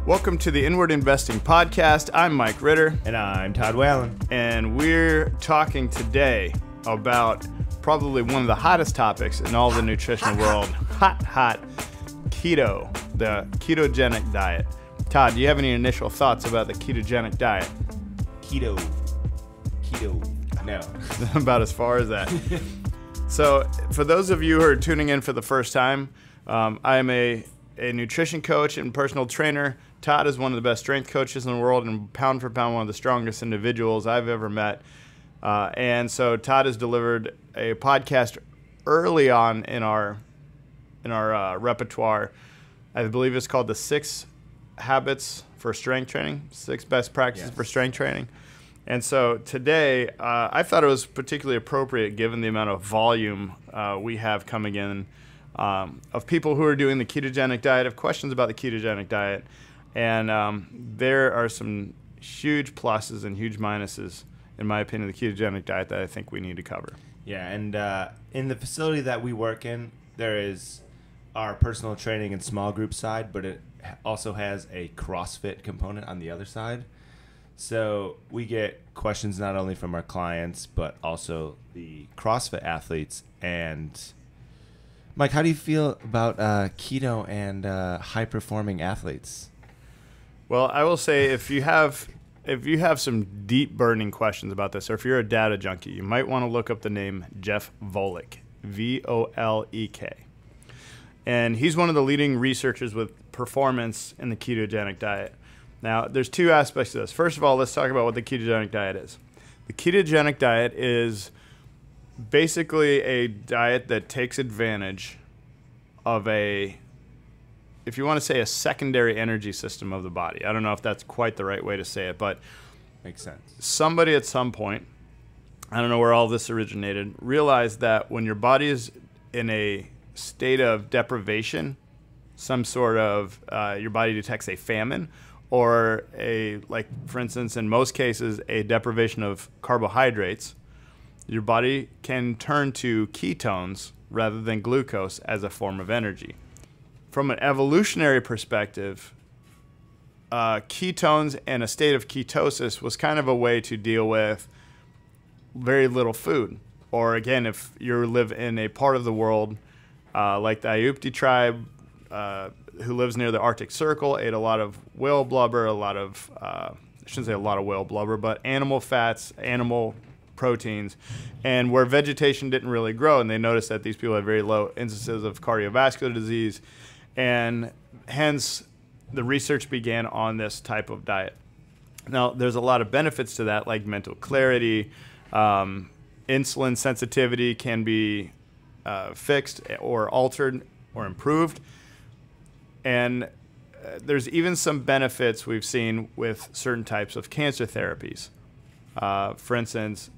Welcome to the Inward Investing Podcast. I'm Mike Ritter. And I'm Todd Whelan. And we're talking today about probably one of the hottest topics in all the nutritional world. Hot keto, the ketogenic diet. Todd, do you have any initial thoughts about the ketogenic diet? Keto. No. About as far as that. So for those of you who are tuning in for the first time, I am a nutrition coach and personal trainer. Todd is one of the best strength coaches in the world and pound for pound one of the strongest individuals I've ever met. And so Todd has delivered a podcast early on in our repertoire. I believe it's called the 6 Habits for Strength Training, 6 Best Practices for Strength Training. And so today, I thought it was particularly appropriate given the amount of volume we have coming in of people who are doing the ketogenic diet, of questions about the ketogenic diet. And there are some huge pluses and huge minuses, in my opinion, of the ketogenic diet that I think we need to cover. Yeah, and in the facility that we work in, there is our personal training and small group side, but it also has a CrossFit component on the other side. So we get questions not only from our clients, but also the CrossFit athletes. And Mike, how do you feel about keto and high-performing athletes? Well, I will say if you have some deep burning questions about this, or if you're a data junkie, you might want to look up the name Jeff Volek, Volek. And he's one of the leading researchers with performance in the ketogenic diet. Now, there's 2 aspects to this. First of all, let's talk about what the ketogenic diet is. The ketogenic diet is basically a diet that takes advantage of if you want to say a secondary energy system of the body. I don't know if that's quite the right way to say it, but makes sense. Somebody at some point, I don't know where all this originated, realized that when your body is in a state of deprivation, some sort of, your body detects a famine, or for instance, in most cases, a deprivation of carbohydrates, your body can turn to ketones rather than glucose as a form of energy. From an evolutionary perspective, ketones and a state of ketosis was kind of a way to deal with very little food. Or again, if you live in a part of the world like the Ayupti tribe, who lives near the Arctic Circle, ate a lot of whale blubber, I shouldn't say a lot of whale blubber, but animal fats, animal proteins, and where vegetation didn't really grow, and they noticed that these people had very low instances of cardiovascular disease, and hence the research began on this type of diet. Now, there's a lot of benefits to that, like mental clarity, insulin sensitivity can be fixed or altered or improved. And there's even some benefits we've seen with certain types of cancer therapies. For instance,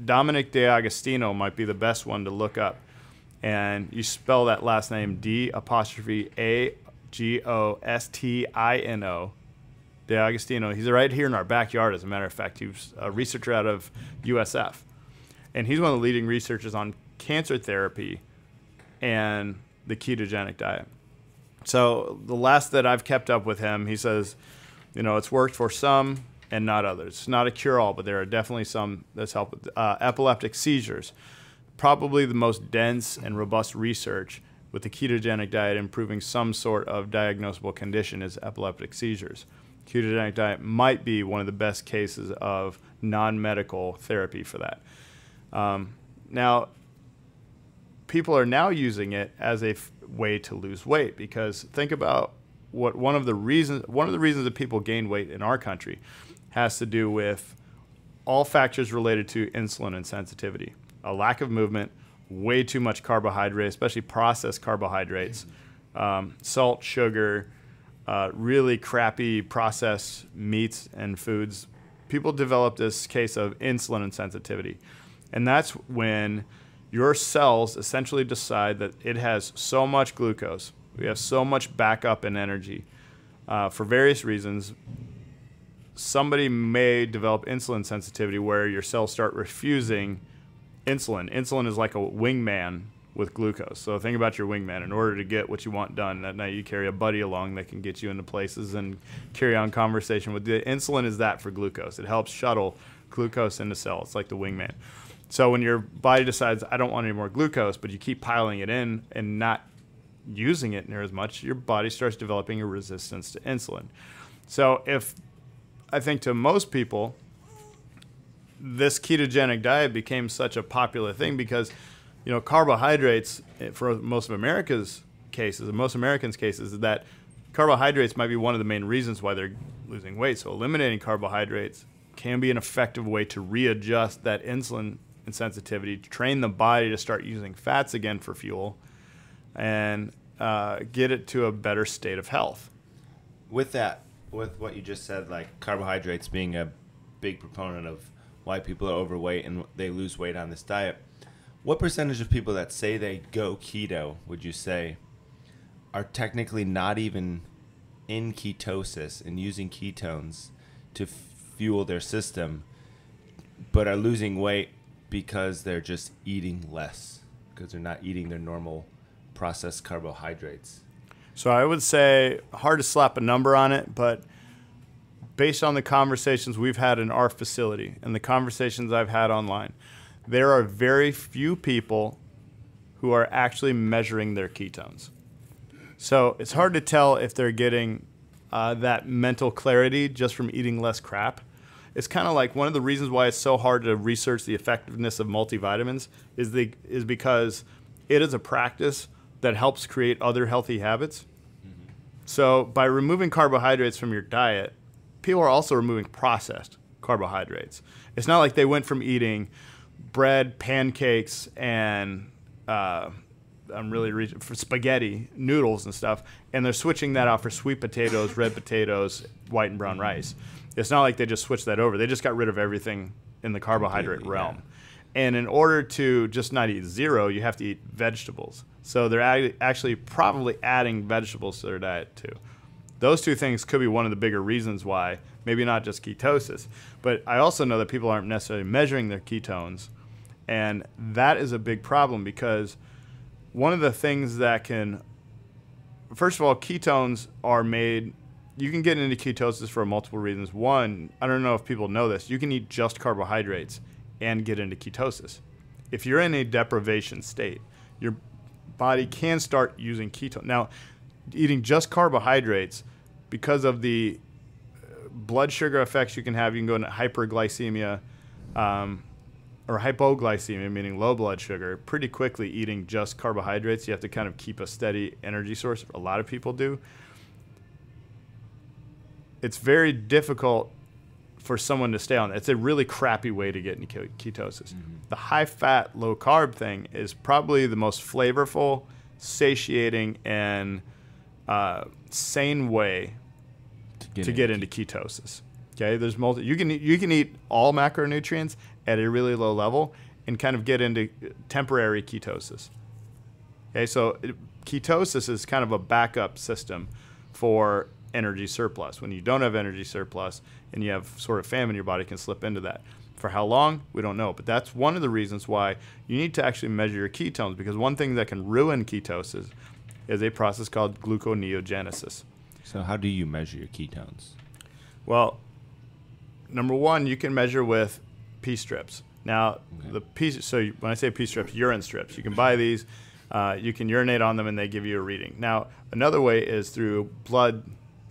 Dominic D'Agostino might be the best one to look up. And you spell that last name D'*Agostino. D'Agostino. He's right here in our backyard, as a matter of fact. He was a researcher out of USF. And he's one of the leading researchers on cancer therapy and the ketogenic diet. So the last that I've kept up with him, he says, it's worked for some and not others. It's not a cure-all, but there are definitely some that's helped with epileptic seizures. Probably the most dense and robust research with the ketogenic diet improving some sort of diagnosable condition is epileptic seizures. Ketogenic diet might be one of the best cases of non-medical therapy for that. Now, people are now using it as a way to lose weight, because think about what one of the reasons that people gain weight in our country has to do with all factors related to insulin insensitivity. A lack of movement, way too much carbohydrate, especially processed carbohydrates, salt, sugar, really crappy processed meats and foods. People develop this case of insulin insensitivity. And that's when your cells essentially decide that it has so much glucose, we have so much backup in energy for various reasons. Somebody may develop insulin sensitivity where your cells start refusing insulin. Insulin is like a wingman with glucose. So think about your wingman. In order to get what you want done that night, you carry a buddy along that can get you into places and carry on conversation with. The insulin is that for glucose. It helps shuttle glucose into cells. It's like the wingman. So when your body decides, I don't want any more glucose, but you keep piling it in and not using it near as much, your body starts developing a resistance to insulin. So if I think to most people, this ketogenic diet became such a popular thing because, you know, carbohydrates for most Americans' cases, is that carbohydrates might be one of the main reasons why they're losing weight. So eliminating carbohydrates can be an effective way to readjust that insulin sensitivity, to train the body to start using fats again for fuel, and get it to a better state of health. With that, with what you just said, like carbohydrates being a big proponent of why people are overweight and they lose weight on this diet, what percentage of people that say they go keto, would you say, are technically not even in ketosis and using ketones to fuel their system, but are losing weight because they're just eating less, because they're not eating their normal processed carbohydrates? So I would say, hard to slap a number on it, but based on the conversations we've had in our facility and the conversations I've had online, there are very few people who are actually measuring their ketones. So it's hard to tell if they're getting that mental clarity just from eating less crap. It's kind of like one of the reasons why it's so hard to research the effectiveness of multivitamins is because it is a practice that helps create other healthy habits. Mm-hmm. So by removing carbohydrates from your diet, people are also removing processed carbohydrates. It's not like they went from eating bread, pancakes, and for spaghetti, noodles and stuff, and they're switching that out for sweet potatoes, red potatoes, white and brown rice. It's not like they just switched that over. They just got rid of everything in the carbohydrate realm. Yeah. And in order to just not eat zero, you have to eat vegetables. So they're actually probably adding vegetables to their diet too. Those two things could be one of the bigger reasons why, maybe not just ketosis, but I also know that people aren't necessarily measuring their ketones. And that is a big problem because one of the things that can, first of all, ketones are made, you can get into ketosis for multiple reasons. One, I don't know if people know this, you can eat just carbohydrates and get into ketosis. If you're in a deprivation state, your body can start using ketones. Now, eating just carbohydrates, because of the blood sugar effects you can have, you can go into hyperglycemia or hypoglycemia, meaning low blood sugar, pretty quickly eating just carbohydrates. You have to kind of keep a steady energy source. A lot of people do. It's very difficult for someone to stay on that. It's a really crappy way to get into ketosis. Mm-hmm. The high-fat, low-carb thing is probably the most flavorful, satiating, and sane way to get into ketosis. Okay, there's you can eat all macronutrients at a really low level and kind of get into temporary ketosis. Okay, so ketosis is kind of a backup system for energy surplus. When you don't have energy surplus and you have sort of famine, your body can slip into that. For how long, we don't know. But that's one of the reasons why you need to actually measure your ketones, because one thing that can ruin ketosis is a process called gluconeogenesis. So how do you measure your ketones? Well, number one, you can measure with pee strips. Now, so when I say pee strips, urine strips. You can buy these. You can urinate on them, and they give you a reading. Now, another way is through blood.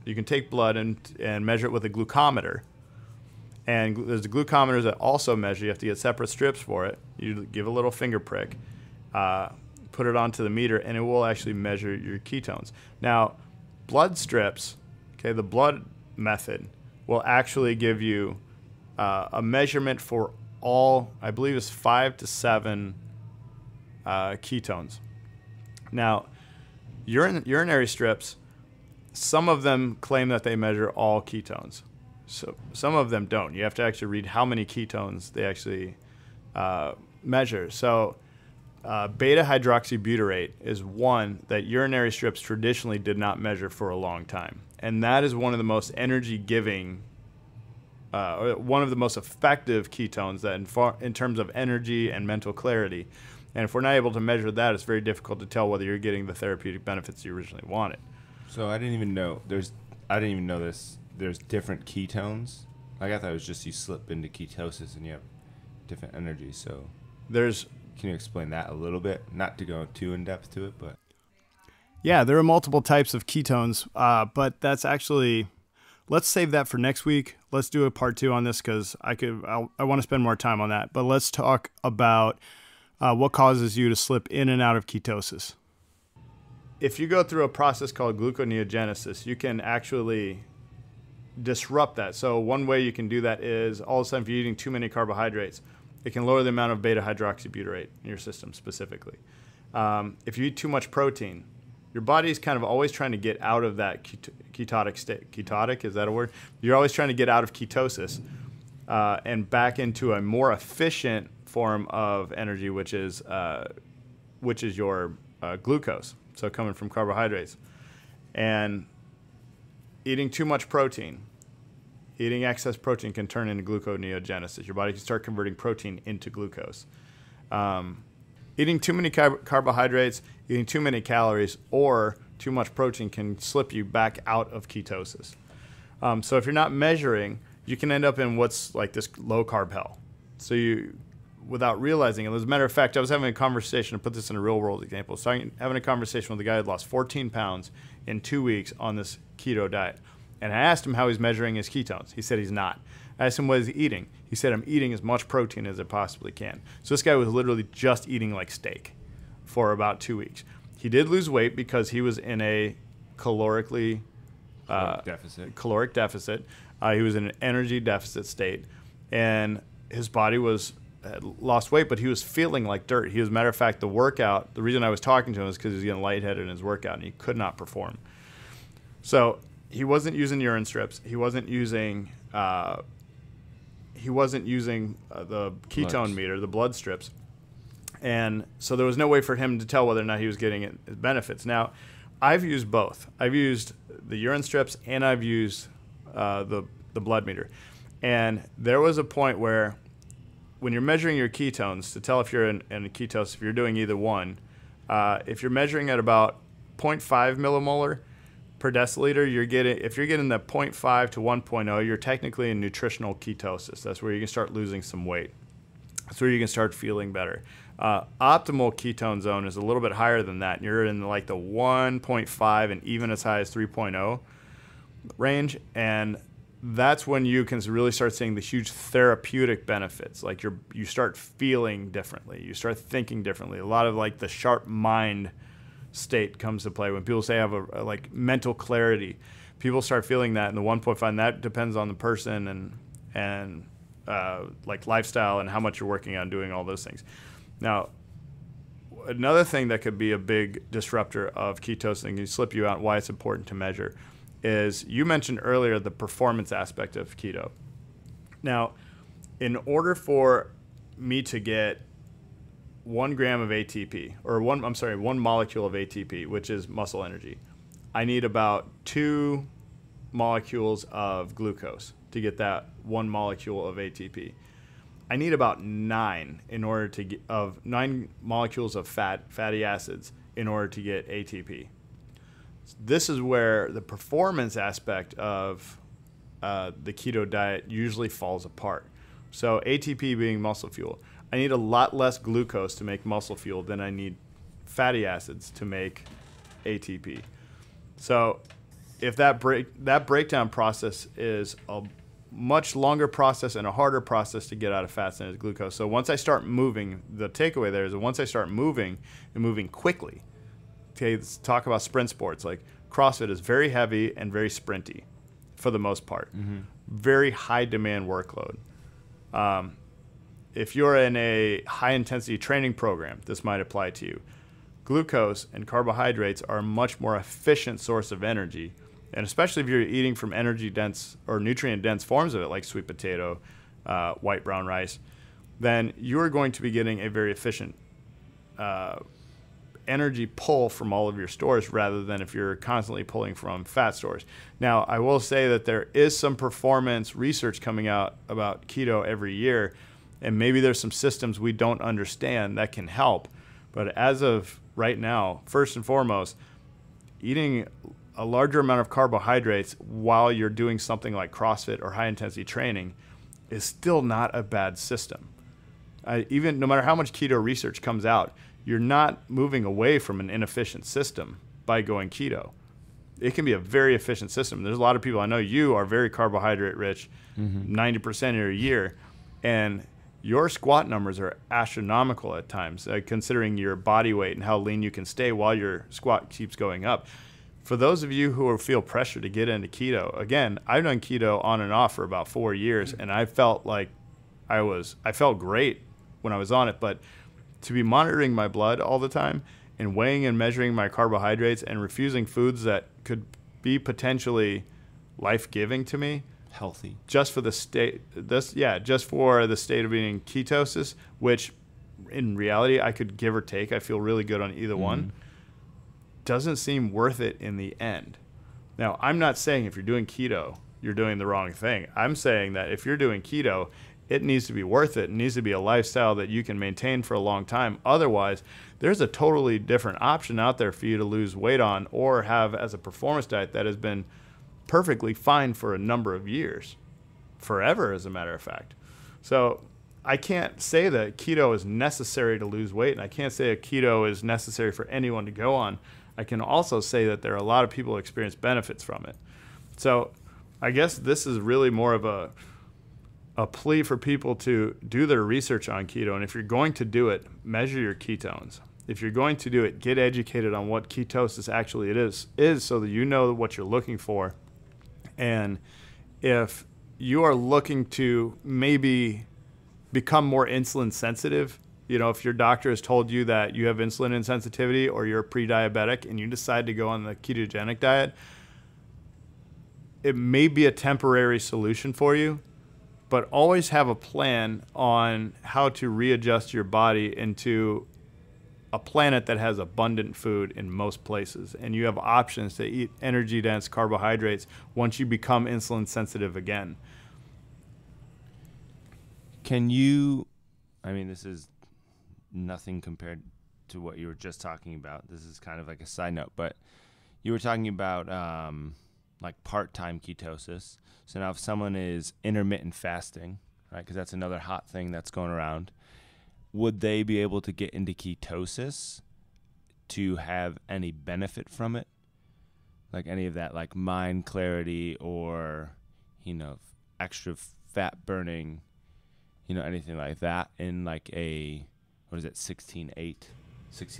You can take blood and measure it with a glucometer. And there's the glucometers that also measure. You have to get separate strips for it. You give a little finger prick, put it onto the meter, and it will actually measure your ketones. Now, blood strips, okay, the blood method will actually give you a measurement for all, I believe it's 5 to 7 ketones. Now, urinary strips, some of them claim that they measure all ketones. So some of them don't. You have to actually read how many ketones they actually measure. So beta hydroxybutyrate is one that urinary strips traditionally did not measure for a long time. And that is one of the most energy-giving, one of the most effective ketones that in terms of energy and mental clarity And if we're not able to measure that, it's very difficult to tell whether you're getting the therapeutic benefits you originally wanted. So I didn't even know this. There's different ketones. Like I thought it was just you slip into ketosis and you have different energies. So can you explain that a little bit? Not to go too in depth to it, but yeah, there are multiple types of ketones, but that's actually, let's save that for next week. Let's do a part 2 on this because I want to spend more time on that. But let's talk about what causes you to slip in and out of ketosis. If you go through a process called gluconeogenesis, you can actually disrupt that. So one way you can do that is all of a sudden if you're eating too many carbohydrates, it can lower the amount of beta hydroxybutyrate in your system specifically. If you eat too much protein, your body is kind of always trying to get out of that ketotic state. Ketotic, is that a word? You're always trying to get out of ketosis and back into a more efficient form of energy, which is your glucose. So coming from carbohydrates. And eating too much protein, eating excess protein can turn into gluconeogenesis. Your body can start converting protein into glucose. Eating too many carbohydrates, eating too many calories, or too much protein can slip you back out of ketosis. So if you're not measuring, you can end up in what's like this low carb hell. So you, without realizing it, as a matter of fact, I was having a conversation, to put this in a real world example. So I'm having a conversation with a guy who lost 14 pounds in 2 weeks on this keto diet. And I asked him how he's measuring his ketones. He said he's not. I asked him what he's eating. He said, I'm eating as much protein as I possibly can. So this guy was literally just eating like steak for about 2 weeks. He did lose weight because he was in a caloric deficit. He was in an energy deficit state. And his body had lost weight, but he was feeling like dirt. He was, matter of fact, the reason I was talking to him is because he was getting lightheaded in his workout and he could not perform. So he wasn't using urine strips. He wasn't using the ketone meter, the blood strips. And so there was no way for him to tell whether or not he was getting benefits. Now, I've used both. I've used the urine strips and I've used the blood meter. And there was a point where when you're measuring your ketones, to tell if you're in a ketose, if you're doing either one, if you're measuring at about 0.5 millimolar per deciliter, if you're getting the 0.5 to 1.0, you're technically in nutritional ketosis. That's where you can start losing some weight. That's where you can start feeling better. Optimal ketone zone is a little bit higher than that. You're in like the 1.5 and even as high as 3.0 range. And that's when you can really start seeing the huge therapeutic benefits. Like you start feeling differently. You start thinking differently. A lot of like the sharp mind state comes to play when people say I have a like mental clarity. People start feeling that in the 1.5, and that depends on the person and like lifestyle and how much you're working on doing all those things. Now, another thing that could be a big disruptor of ketosis and can slip you out, why it's important to measure, is you mentioned earlier the performance aspect of keto. Now, in order for me to get 1 gram of ATP, or 1 molecule of ATP, which is muscle energy, I need about 2 molecules of glucose to get that 1 molecule of ATP. I need about 9 molecules of fatty acids in order to get ATP. This is where the performance aspect of the keto diet usually falls apart. So ATP being muscle fuel, I need a lot less glucose to make muscle fuel than I need fatty acids to make ATP. So if that breakdown process is a much longer process and a harder process to get out of fats than is glucose. So once I start moving, the takeaway there is that once I start moving and moving quickly, okay, let's talk about sprint sports. Like CrossFit is very heavy and very sprinty for the most part. Mm-hmm. Very high demand workload. If you're in a high intensity training program, this might apply to you. Glucose and carbohydrates are a much more efficient source of energy. And especially if you're eating from energy dense or nutrient dense forms of it, like sweet potato, white brown rice, then you're going to be getting a very efficient energy pull from all of your stores rather than if you're constantly pulling from fat stores. Now, I will say that there is some performance research coming out about keto every year, and maybe there's some systems we don't understand that can help. But as of right now, first and foremost, eating a larger amount of carbohydrates while you're doing something like CrossFit or high-intensity training is still not a bad system. Even no matter how much keto research comes out, you're not moving away from an inefficient system by going keto. It can be a very efficient system. There's a lot of people, I know you are very carbohydrate rich, 90% of your year, and your squat numbers are astronomical at times, considering your body weight and how lean you can stay while your squat keeps going up. For those of you who feel pressure to get into keto, again, I've done keto on and off for about 4 years, and I felt like I felt great when I was on it, but to be monitoring my blood all the time and weighing and measuring my carbohydrates and refusing foods that could be potentially life-giving to me, healthy, just for the state of being ketosis, which in reality I could give or take. I feel really good on either one. Doesn't seem worth it in the end. Now, I'm not saying if you're doing keto, you're doing the wrong thing. I'm saying that if you're doing keto, it needs to be worth it. It needs to be a lifestyle that you can maintain for a long time. Otherwise, there's a totally different option out there for you to lose weight on or have as a performance diet that has been perfectly fine for a number of years, forever, as a matter of fact. So I can't say that keto is necessary to lose weight, and I can't say that keto is necessary for anyone to go on. I can also say that there are a lot of people who experience benefits from it. So I guess this is really more of a plea for people to do their research on keto. And if you're going to do it, measure your ketones. If you're going to do it, get educated on what ketosis actually is so that you know what you're looking for. And if you are looking to maybe become more insulin sensitive, if your doctor has told you that you have insulin insensitivity or you're pre-diabetic and you decide to go on the ketogenic diet, it may be a temporary solution for you, but always have a plan on how to readjust your body into a planet that has abundant food in most places. And you have options to eat energy-dense carbohydrates once you become insulin sensitive again. This is nothing compared to what you were just talking about. This is kind of like a side note, but you were talking about like part-time ketosis. So now if someone is intermittent fasting, right, because that's another hot thing that's going around, would they be able to get into ketosis to have any benefit from it? Like any of that, like mind clarity or, extra fat burning, anything like that in like 16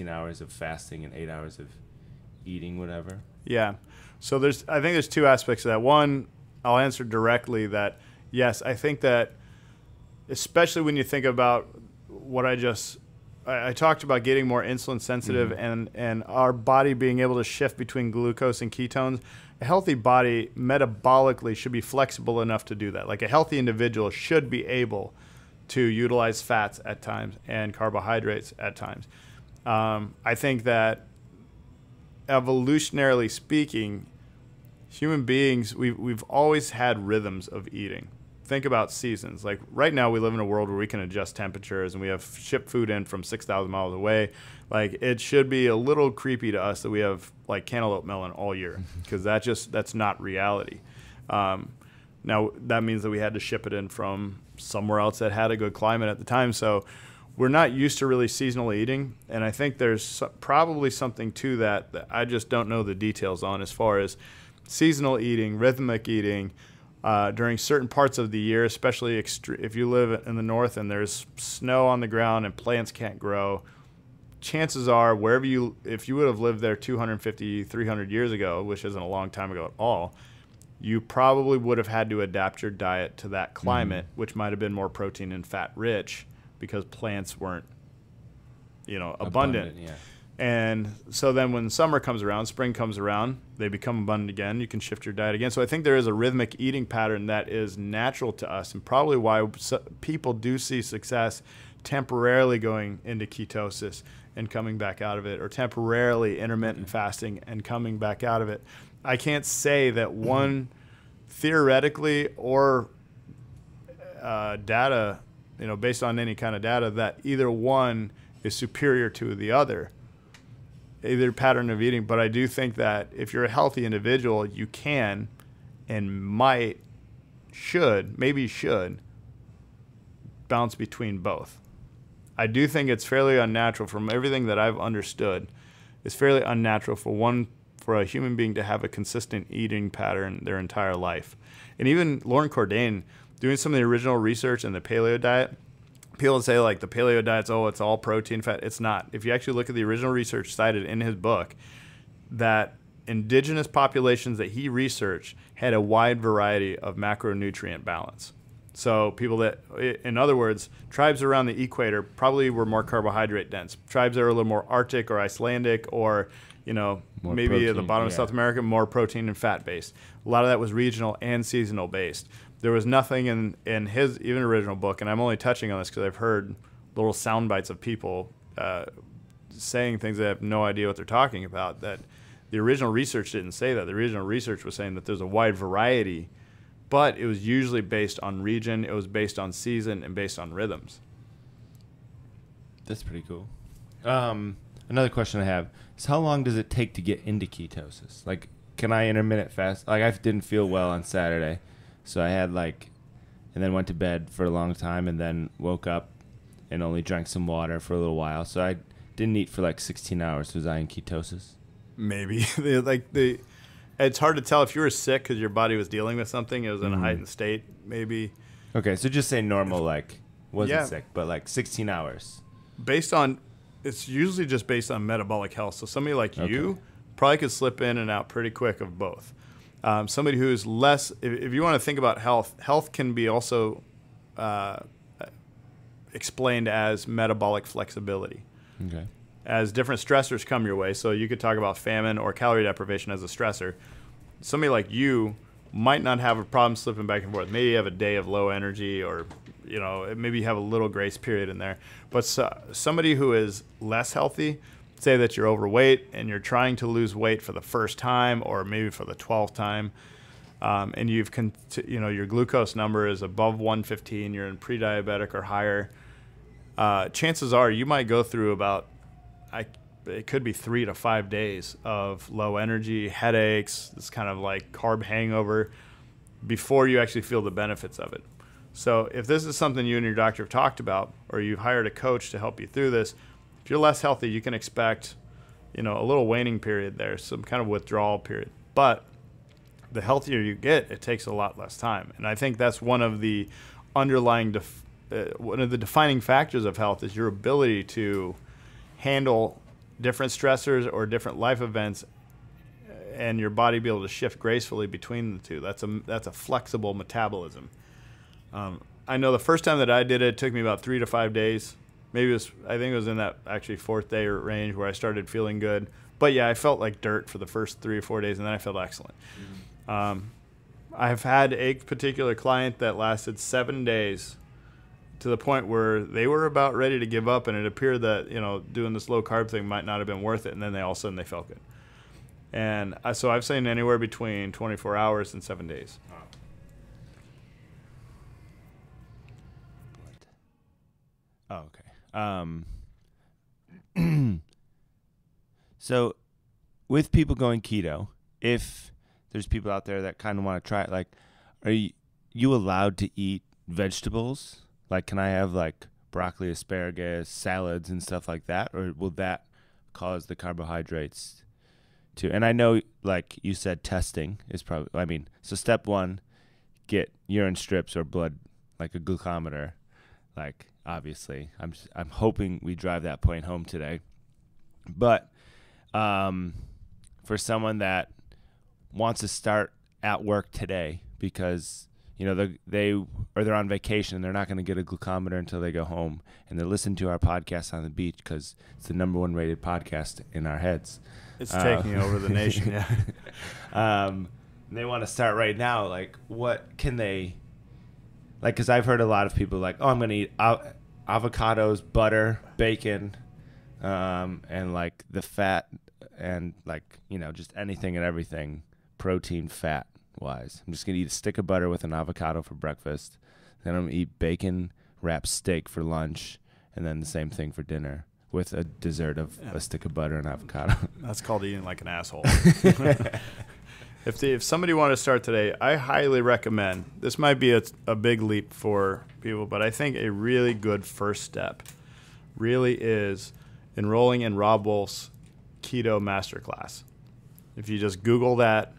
hours of fasting and 8 hours of eating, whatever? Yeah. So I think there's two aspects of that. One, I'll answer directly that, yes, I think that especially when you think about what I talked about getting more insulin sensitive and our body being able to shift between glucose and ketones. A healthy body metabolically should be flexible enough to do that. Like a healthy individual should be able to utilize fats at times and carbohydrates at times. I think that evolutionarily speaking, human beings, we've always had rhythms of eating. Think about seasons. Like right now we live in a world where we can adjust temperatures and we have shipped food in from 6,000 miles away. Like it should be a little creepy to us that we have like cantaloupe melon all year because that's not reality. Now that means that we had to ship it in from somewhere else that had a good climate at the time. So we're not used to really seasonal eating. And I think there's probably something to that I just don't know the details on as far as seasonal eating, rhythmic eating, during certain parts of the year, especially if you live in the north and there's snow on the ground and plants can't grow, chances are if you would have lived there 250, 300 years ago, which isn't a long time ago at all, you probably would have had to adapt your diet to that climate, which might have been more protein and fat rich because plants weren't, abundant. Yeah. And so then when summer comes around, spring comes around, they become abundant again. You can shift your diet again. So I think there is a rhythmic eating pattern that is natural to us and probably why people do see success temporarily going into ketosis and coming back out of it, or temporarily intermittent fasting and coming back out of it. I can't say that one theoretically or data, based on any kind of data, that either one is superior to the other, either pattern of eating. But I do think that if you're a healthy individual, you can and maybe should bounce between both. I do think it's fairly unnatural, from everything that I've understood, it's fairly unnatural for a human being to have a consistent eating pattern their entire life. And even Lauren Cordain, doing some of the original research in the paleo diet, people say like the paleo diet's, it's all protein, fat. It's not. If you actually look at the original research cited in his book, that indigenous populations that he researched had a wide variety of macronutrient balance. So people that, in other words, tribes around the equator probably were more carbohydrate dense. Tribes that are a little more Arctic or Icelandic or, more maybe protein, at the bottom of South America, more protein and fat based. A lot of that was regional and seasonal based. There was nothing in his even original book, and I'm only touching on this because I've heard little sound bites of people saying things that I have no idea what they're talking about, that the original research didn't say that. The original research was saying that there's a wide variety, but it was usually based on region, it was based on season, and based on rhythms. That's pretty cool. Another question I have is, how long does it take to get into ketosis? Like, can I intermittent fast? Like, I didn't feel well on Saturday, so I had and then went to bed for a long time, and then woke up and only drank some water for a little while. So I didn't eat for 16 hours. Was I in ketosis? Maybe. It's hard to tell if you were sick because your body was dealing with something. It was in a heightened state, maybe. Okay, so just say normal, wasn't sick, but 16 hours. It's usually just based on metabolic health. So somebody like you probably could slip in and out pretty quick of both. Somebody who's less, if you want to think about health can be also explained as metabolic flexibility. Okay. As different stressors come your way, so you could talk about famine or calorie deprivation as a stressor. Somebody like you might not have a problem slipping back and forth. Maybe you have a day of low energy, or maybe you have a little grace period in there. But somebody who is less healthy, say that you're overweight and you're trying to lose weight for the first time or maybe for the 12th time, and your glucose number is above 115, you're in pre-diabetic or higher, chances are you might go through it could be 3 to 5 days of low energy, headaches, this kind of carb hangover before you actually feel the benefits of it. So if this is something you and your doctor have talked about, or you've hired a coach to help you through this, if you're less healthy, you can expect, a little waning period there, some kind of withdrawal period. But the healthier you get, it takes a lot less time. And I think that's one of the underlying, one of the defining factors of health is your ability to handle different stressors or different life events, and your body be able to shift gracefully between the two. That's a flexible metabolism. I know the first time that I did it, it took me about 3 to 5 days. I think it was in that actually 4th day range where I started feeling good. But yeah, I felt like dirt for the first 3 or 4 days, and then I felt excellent. I've had a particular client that lasted 7 days, to the point where they were about ready to give up, and it appeared that doing this low carb thing might not have been worth it, and then all of a sudden they felt good. And so I've seen anywhere between 24 hours and 7 days. Oh, okay. So with people going keto, if there's people out there that kind of want to try it, are you allowed to eat vegetables? Can I have broccoli, asparagus, salads, and stuff like that? Or will that cause the carbohydrates to? And I know, you said, testing is probably, so step 1, get urine strips or blood, a glucometer. Obviously, I'm hoping we drive that point home today. But for someone that wants to start at work today because they're on vacation and they're not going to get a glucometer until they go home, and they're listening to our podcast on the beach because it's the #1 rated podcast in our heads. It's taking over the nation, yeah. They want to start right now. What can they? Because I've heard a lot of people I'm going to eat avocados, butter, bacon, and the fat, and just anything and everything, protein, fat wise. I'm just going to eat a stick of butter with an avocado for breakfast. Then I'm going to eat bacon wrapped steak for lunch, and then the same thing for dinner. with a dessert of a stick of butter and avocado. That's called eating like an asshole. If somebody wanted to start today, I highly recommend, this might be a big leap for people, but I think a really good first step really is enrolling in Rob Wolf's Keto Masterclass. If you just Google that,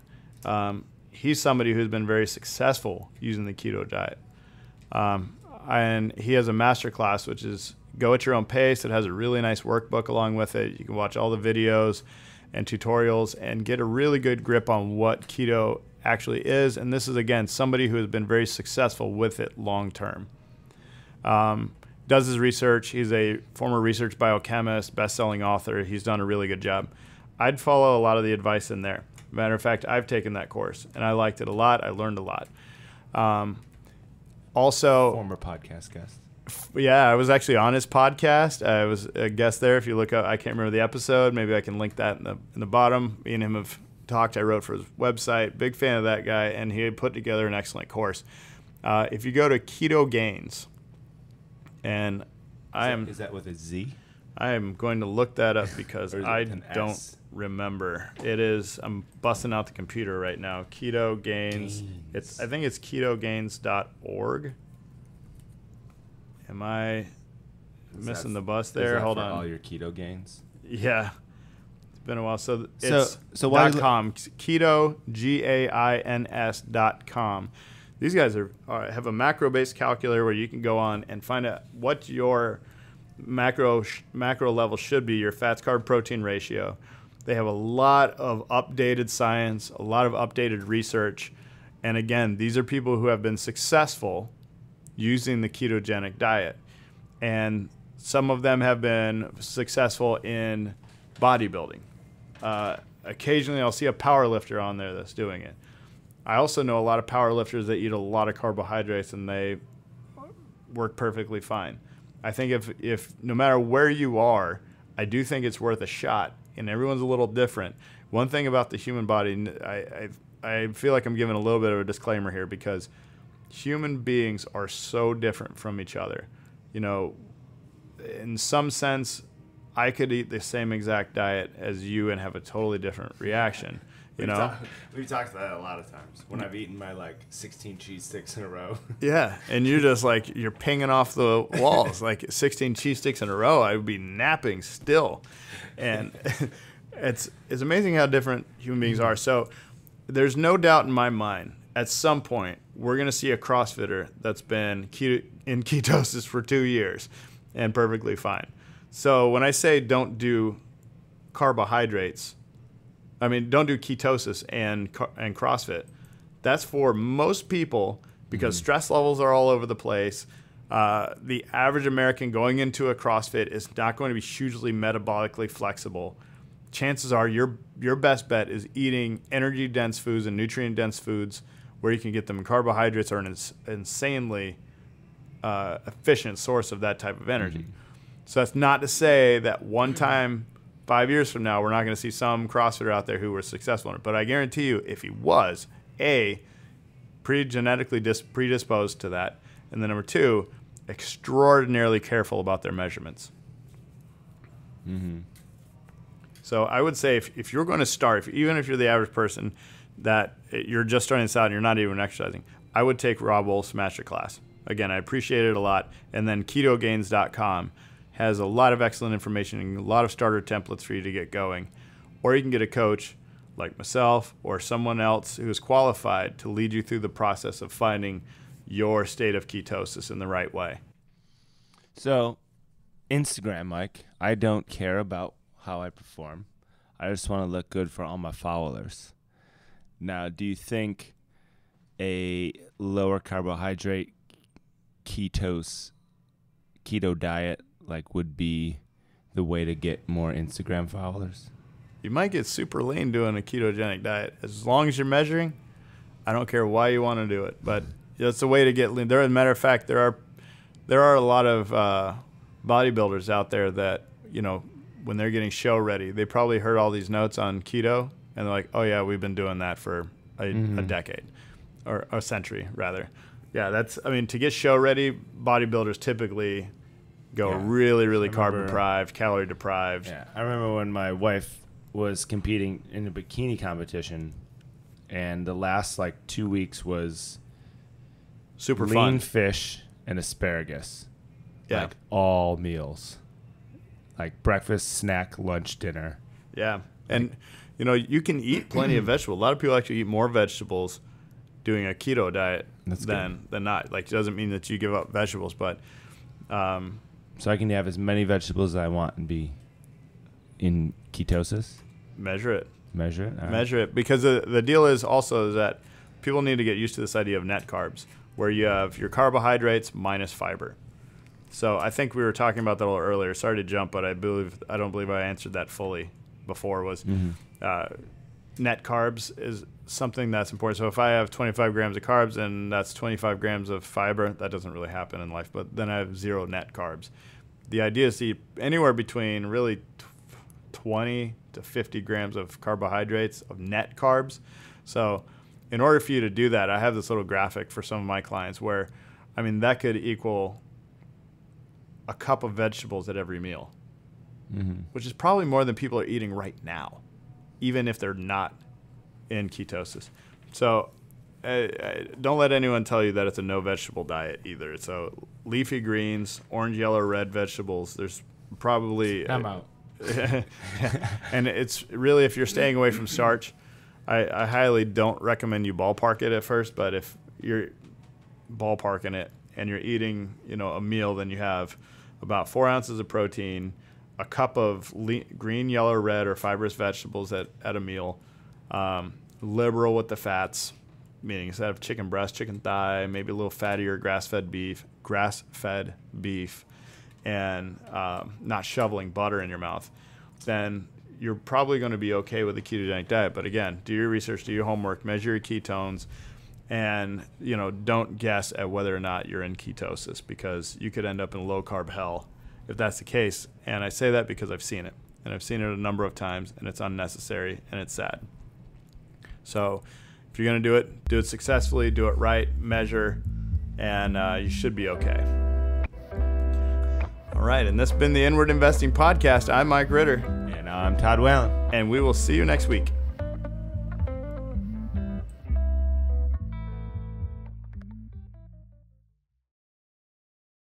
he's somebody who's been very successful using the keto diet. And he has a masterclass, which is go at your own pace. It has a really nice workbook along with it. You can watch all the videos and tutorials and get a really good grip on what keto actually is. And this is, again, somebody who has been very successful with it long term. Does his research. He's a former research biochemist, best-selling author. He's done a really good job. I'd follow a lot of the advice in there. Matter of fact, I've taken that course, and I liked it a lot. I learned a lot. Also, former podcast guest. Yeah, I was actually on his podcast. I was a guest there. If you look up, I can't remember the episode. Maybe I can link that in the bottom. Me and him have talked. I wrote for his website. Big fan of that guy, and he had put together an excellent course. If you go to Keto Gains, and Is that with a Z? I am going to look that up because I don't remember. It is. I'm busting out the computer right now. Keto Gains. I think it's ketogains.org. Am I missing the bus there? Hold on. All your keto gains. Yeah, it's been a while. So it's so .com. Keto GAINS.com. These guys have a macro-based calculator where you can go on and find out what your macro level should be, your fats, carb, protein ratio. They have a lot of updated science, a lot of updated research, and again, these are people who have been successful using the ketogenic diet. And some of them have been successful in bodybuilding. Occasionally I'll see a power lifter on there that's doing it. I also know a lot of power lifters that eat a lot of carbohydrates and they work perfectly fine. I think if no matter where you are, I do think it's worth a shot, and everyone's a little different. One thing about the human body, I feel like I'm giving a little bit of a disclaimer here because human beings are so different from each other. You know, in some sense, I could eat the same exact diet as you and have a totally different reaction. We've talked about that a lot of times when I've eaten my 16 cheese sticks in a row. Yeah, and you're just you're pinging off the walls. 16 cheese sticks in a row, I would be napping still. And it's amazing how different human beings are. So there's no doubt in my mind, at some point, we're going to see a CrossFitter that's been in ketosis for 2 years and perfectly fine. So when I say don't do carbohydrates, don't do ketosis and CrossFit. That's for most people because stress levels are all over the place. The average American going into a CrossFit is not going to be hugely metabolically flexible. Chances are your best bet is eating energy-dense foods and nutrient-dense foods where you can get them in carbohydrates are an insanely efficient source of that type of energy. So that's not to say that one time 5 years from now, we're not going to see some CrossFitter out there who were successful in it. But I guarantee you, if he was, genetically predisposed to that, and then number two, extraordinarily careful about their measurements. So I would say if you're going to start, even if you're the average person that you're just starting this out and you're not even exercising, I would take Rob Wolf's masterclass. Again, I appreciate it a lot. And then ketogains.com has a lot of excellent information and a lot of starter templates for you to get going. Or you can get a coach like myself or someone else who is qualified to lead you through the process of finding your state of ketosis in the right way. So, Instagram, Mike, I don't care about how I perform. I just want to look good for all my followers. Now, do you think a lower carbohydrate keto diet would be the way to get more Instagram followers? You might get super lean doing a ketogenic diet. As long as you're measuring, I don't care why you want to do it, but it's a way to get lean. As a matter of fact, there are a lot of bodybuilders out there that, when they're getting show ready, they probably heard all these notes on keto, and they're like, oh yeah, we've been doing that for a decade, or a century rather. Yeah, to get show ready, bodybuilders typically go Yeah. really, really I carb remember- deprived, calorie deprived. Yeah, I remember when my wife was competing in a bikini competition, and the last like 2 weeks was Super lean fun. fish and asparagus. Yeah. Like all meals. Like breakfast, snack, lunch, dinner. Yeah. And, you know, you can eat plenty of vegetables. A lot of people actually eat more vegetables doing a keto diet That's than not. Like, it doesn't mean that you give up vegetables, but So I can have as many vegetables as I want and be in ketosis. measure it. Measure it. All right. Measure it. Because the deal is also that people need to get used to this idea of net carbs, where you have your carbohydrates minus fiber. So I think we were talking about that a little earlier. Sorry to jump, but I don't believe I answered that fully before. Was net carbs is something that's important. So if I have 25 grams of carbs and that's 25 grams of fiber, that doesn't really happen in life. But then I have 0 net carbs. The idea is to eat anywhere between really 20 to 50 grams of carbohydrates of net carbs. So in order for you to do that, I have this little graphic for some of my clients where, I mean, that could equal a cup of vegetables at every meal, which is probably more than people are eating right now, even if they're not in ketosis. So don't let anyone tell you that it's a no vegetable diet either. So leafy greens, orange, yellow, red vegetables, there's probably... I'm out. And it's really, if you're staying away from starch, I highly don't recommend you ballpark it at first, but if you're ballparking it and you're eating, you know, a meal, then you have about 4 ounces of protein, a cup of green, yellow, red, or fibrous vegetables at a meal, liberal with the fats, meaning instead of chicken breast, chicken thigh, maybe a little fattier grass-fed beef, and not shoveling butter in your mouth, then you're probably going to be okay with a ketogenic diet. But again, do your research, do your homework, measure your ketones, and, you know, don't guess at whether or not you're in ketosis, because you could end up in low carb hell if that's the case. And I say that because I've seen it, and I've seen it a number of times, and it's unnecessary and it's sad. So if you're going to do it successfully, do it right, measure, and you should be okay. All right, and this has been the Inward Investing Podcast. I'm Mike Ritter. And I'm Todd Whelan. And we will see you next week.